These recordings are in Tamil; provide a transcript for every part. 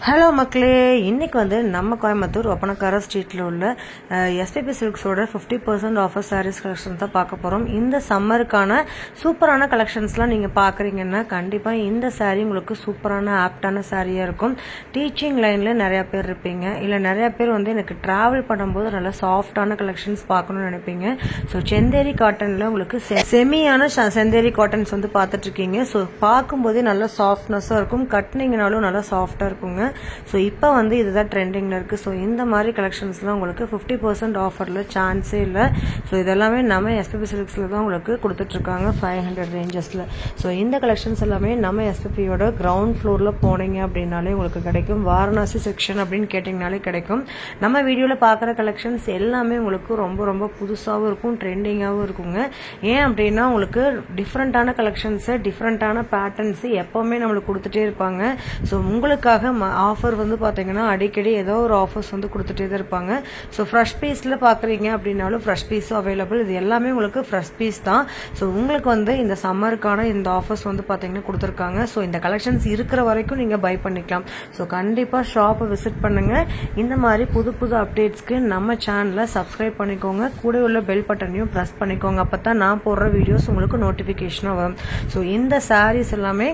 ஹலோ மக்களே, இன்னைக்கு வந்து நம்ம கோயம்புத்தூர் ஒப்பனக்கார ஸ்ட்ரீட்டில் உள்ள எஸ்பிபி சில்க்ஸோட 50% ஆஃபர் சாரீஸ் கலெக்ஷன் தான் பார்க்க போகிறோம். இந்த சம்மருக்கான சூப்பரான கலெக்ஷன்ஸ்லாம் நீங்கள் பார்க்குறீங்கன்னா கண்டிப்பாக இந்த சாரீ உங்களுக்கு சூப்பரான ஆப்டான சாரியாக இருக்கும். டீச்சிங் லைனில் நிறையா பேர் இருப்பீங்க, இல்லை நிறையா பேர் வந்து எனக்கு ட்ராவல் பண்ணும்போது நல்லா சாஃப்டான கலெக்ஷன்ஸ் பார்க்கணும்னு நினைப்பீங்க. ஸோ செந்தேரி காட்டனில் உங்களுக்கு செமியான செந்தேரி காட்டன்ஸ் வந்து பார்த்துட்ருக்கீங்க. ஸோ பார்க்கும்போதே நல்லா சாஃப்ட்னஸாக இருக்கும், கட்டினீங்கனாலும் நல்லா சாஃப்டாக இருக்குங்க. ஸோ இப்போ வந்து இதுதான் ட்ரெண்டிங்கில் இருக்குது. ஸோ இந்த மாதிரி கலெக்ஷன்ஸ்லாம் உங்களுக்கு 50% ஆஃபரில் சான்ஸே இல்லை. ஸோ இதெல்லாமே நம்ம எஸ்பிபி சில்க்ஸில் தான் உங்களுக்கு கொடுத்துட்ருக்காங்க 500 ரேஞ்சஸில். ஸோ இந்த கலெக்ஷன்ஸ் எல்லாமே நம்ம எஸ்பிபியோட கிரவுண்ட் ஃப்ளோரில் போனீங்க அப்படின்னாலே உங்களுக்கு கிடைக்கும். வாரணாசி செக்ஷன் அப்படின்னு கேட்டிங்கனாலே கிடைக்கும். நம்ம வீடியோவில் பார்க்குற கலெக்ஷன்ஸ் எல்லாமே உங்களுக்கு ரொம்ப ரொம்ப புதுசாகவும் இருக்கும், ட்ரெண்டிங்காகவும் இருக்குங்க. ஏன் அப்படின்னா உங்களுக்கு டிஃப்ரெண்ட்டான கலெக்ஷன்ஸு, டிஃப்ரெண்ட்டான பேட்டர்ன்ஸு எப்போவுமே நம்மளுக்கு கொடுத்துட்டே இருப்பாங்க. ஸோ உங்களுக்காக ஆஃபர் வந்து பார்த்தீங்கன்னா அடிக்கடி ஏதோ ஒரு ஆஃபர்ஸ் வந்து கொடுத்துட்டே தான் இருப்பாங்க. ஸோ ஃப்ரெஷ் பீஸில் பார்க்குறீங்க அப்படின்னாலும் ஃப்ரெஷ் பீஸும் அவைலபிள். இது எல்லாமே உங்களுக்கு ஃப்ரெஷ் பீஸ் தான். ஸோ உங்களுக்கு வந்து இந்த சம்மருக்கான இந்த ஆஃபர்ஸ் வந்து பார்த்தீங்கன்னா கொடுத்துருக்காங்க. ஸோ இந்த கலெக்ஷன்ஸ் இருக்கிற வரைக்கும் நீங்கள் பை பண்ணிக்கலாம். ஸோ கண்டிப்பாக ஷாப்பை விசிட் பண்ணுங்கள். இந்த மாதிரி புது புது அப்டேட்ஸ்க்கு நம்ம சேனலை சப்ஸ்கிரைப் பண்ணிக்கோங்க. கூட உள்ள பெல் பட்டனையும் ப்ரெஸ் பண்ணிக்கோங்க. அப்போ தான் நான் போடுற வீடியோஸ் உங்களுக்கு நோட்டிஃபிகேஷனாக வரும். ஸோ இந்த சாரீஸ் எல்லாமே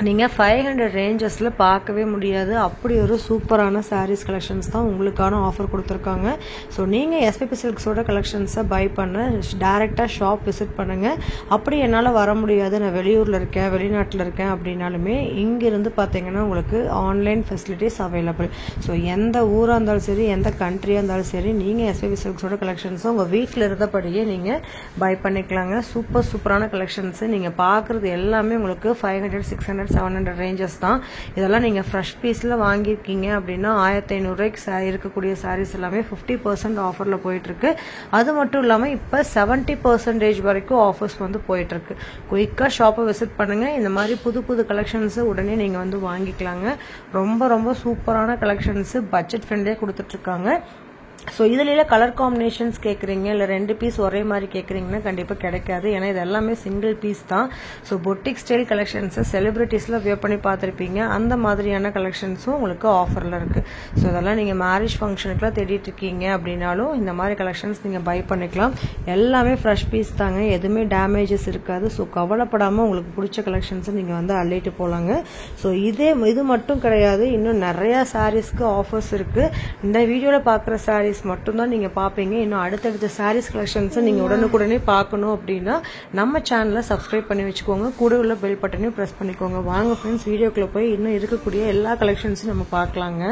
நீங்கள் 500 ரேஞ்சஸில் பார்க்கவே முடியாது. அப்படி ஒரு சூப்பரான சாரீஸ் கலெக்ஷன்ஸ் தான் உங்களுக்கான ஆஃபர் கொடுத்துருக்காங்க. ஸோ நீங்கள் எஸ்பிபி சில்க்ஸோட கலெக்ஷன்ஸை பை பண்ண டேரெக்டாக ஷாப் விசிட் பண்ணுங்கள். அப்படி என்னால் வர முடியாது, நான் வெளியூரில் இருக்கேன், வெளிநாட்டில் இருக்கேன் அப்படின்னாலுமே இங்கிருந்து பார்த்தீங்கன்னா உங்களுக்கு ஆன்லைன் ஃபெசிலிட்டிஸ் அவைலபிள். ஸோ எந்த ஊராக இருந்தாலும் சரி, எந்த கண்ட்ரியாக இருந்தாலும் சரி, நீங்கள் எஸ்பிபி சில்க்ஸோட கலெக்ஷன்ஸை உங்கள் வீட்டில் இருந்தபடியே நீங்கள் பை பண்ணிக்கலாங்க. சூப்பரான கலெக்ஷன்ஸு நீங்கள் பார்க்குறது எல்லாமே உங்களுக்கு 500, 600, 700 ரேஞ்சஸ் தான். இதெல்லாம் நீங்கள் ஃப்ரெஷ் பீஸில் வாங்கியிருக்கீங்க அப்படின்னா 1500 ரூபாய்க்கு இருக்கக்கூடிய சாரீஸ் எல்லாமே 50% ஆஃபரில் போயிட்டுருக்கு. அது மட்டும் இல்லாமல் இப்போ 70% வரைக்கும் ஆஃபர்ஸ் வந்து போயிட்டுருக்கு. குயிக்காக ஷாப்பை விசிட் பண்ணுங்கள். இந்த மாதிரி புது புது கலெக்ஷன்ஸு உடனே நீங்கள் வந்து வாங்கிக்கலாங்க. ரொம்ப ரொம்ப சூப்பரான கலெக்ஷன்ஸு பட்ஜெட் ஃப்ரெண்ட்லியாக கொடுத்துட்ருக்காங்க. ஸோ இதில் கலர் காம்பினேஷன்ஸ் கேட்குறீங்க, இல்லை 2 பீஸ் ஒரே மாதிரி கேட்குறீங்கன்னா கண்டிப்பாக கிடைக்காது. ஏன்னா இது எல்லாமே சிங்கிள் பீஸ் தான். ஸோ பொட்டிக் ஸ்டைல் கலெக்ஷன்ஸை செலிபிரிட்டிஸில் வியர் பண்ணி பார்த்துருப்பீங்க, அந்த மாதிரியான கலெக்ஷன்ஸும் உங்களுக்கு ஆஃபரில் இருக்குது. ஸோ இதெல்லாம் நீங்கள் மேரேஜ் ஃபங்க்ஷனுக்குலாம் தேடிட்டு இருக்கீங்க அப்படின்னாலும் இந்த மாதிரி கலெக்ஷன்ஸ் நீங்கள் பை பண்ணிக்கலாம். எல்லாமே ஃப்ரெஷ் பீஸ் தாங்க, எதுவுமே டேமேஜஸ் இருக்காது. ஸோ கவலைப்படாமல் உங்களுக்கு பிடிச்ச கலெக்ஷன்ஸை நீங்கள் வந்து அள்ளிட்டு போகலாங்க. ஸோ இது மட்டும் கிடையாது, இன்னும் நிறையா சாரீஸ்க்கு ஆஃபர்ஸ் இருக்குது. இந்த வீடியோவில் பார்க்குற சாரீஸ் மட்டும்தான் நீங்க பாப்பீங்க. இன்னும் அடுத்தடுத்த சாரீஸ் கலெக்ஷன்ஸ் நீங்க உடனுக்குடனே பார்க்கணும் அப்படின்னா நம்ம சேனலை சப்ஸ்கிரைப் பண்ணி வச்சுக்கோங்க. கூட உள்ள பெல் பட்டனையும் பிரஸ் பண்ணிக்கோங்க. வாங்க ஃப்ரெண்ட்ஸ், வீடியோக்குள்ள போய் இன்னும் இருக்கக்கூடிய எல்லா கலெக்ஷன்ஸும் நம்ம பார்க்கலாங்க.